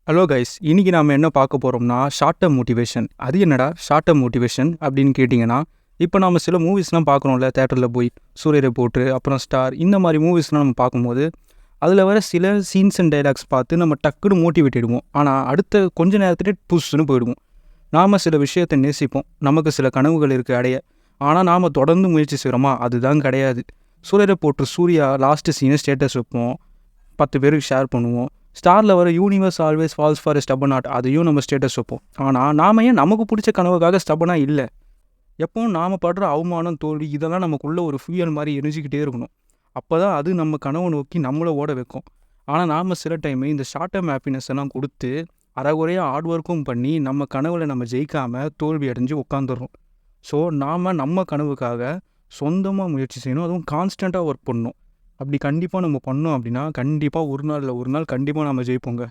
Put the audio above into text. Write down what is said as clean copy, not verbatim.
Hello guys, இன்னைக்கு நாம என்ன பார்க்க போறோம்னா ஷார்ட் டேர்ம் மோட்டிவேஷன். அது என்னடா ஷார்ட் டேர்ம் மோட்டிவேஷன் அப்படின்னு கேட்டிங்கன்னா, இப்போ நாம சில மூவிஸ்லாம் பார்க்குறோம்ல தேட்டரில் போய். சூரிய ரிப்போர்ட்ரு, அப்புறம் ஸ்டார், இந்த மாதிரி மூவிஸ்லாம் நம்ம பார்க்கும்போது அதில் வர சில சீன்ஸ் அண்ட் டைலாக்ஸ் பார்த்து நம்ம டக்குன்னு மோட்டிவேட் ஆகிடுவோம். ஆனால் அடுத்த கொஞ்ச நேரத்துலேயே புஷ்ஷுன்னு போயிடுவோம். நாம் சில விஷயத்தை நேசிப்போம், நமக்கு சில கனவுகள் இருக்குது அடைய. ஆனால் நாம் தொடர்ந்து முயற்சி செய்கிறோமா? அதுதான் கிடையாது. சூரிய ரிப்போர்ட்ரு சூர்யா லாஸ்ட்டு சீனை ஸ்டேட்டஸ் வைப்போம், 10 பேருக்கு ஷேர் பண்ணுவோம். ஸ்டாரில் வர யூனிவர்ஸ் ஆல்வேஸ் ஃபால்ஸ் ஃபார் ஸ்டபன் ஆட், அதையும் நம்ம ஸ்டேட்டஸ் வைப்போம். ஆனால் நாம் ஏன் நமக்கு பிடிச்ச கனவுக்காக ஸ்டபனாக இல்லை? எப்பவும் நாம் படுற அவமானம், தோல்வி, இதெல்லாம் நமக்குள்ளே ஒரு ஃபியூயல் மாதிரி எரிஞ்சிக்கிட்டே இருக்கணும். அப்போ தான் அது நம்ம கனவை நோக்கி நம்மளை ஓட வைக்கும். ஆனால் நாம் சில டைமு இந்த ஷார்ட் டேர்ம் ஹாப்பினஸ் எல்லாம் கொடுத்து அரைகுறையாக ஹார்ட் ஒர்க்கும் பண்ணி நம்ம கனவில் நம்ம ஜெயிக்காமல் தோல்வி அடைஞ்சு உட்காந்துடுறோம். ஸோ நாம் நம்ம கனவுக்காக சொந்தமாக முயற்சி செய்யணும், அதுவும் கான்ஸ்டண்ட்டாக ஒர்க் பண்ணணும். அப்படி கண்டிப்பாக நம்ம பண்ணோம் அப்படின்னா கண்டிப்பாக ஒரு நாள் கண்டிப்பாக நம்ம ஜெயிப்போங்க.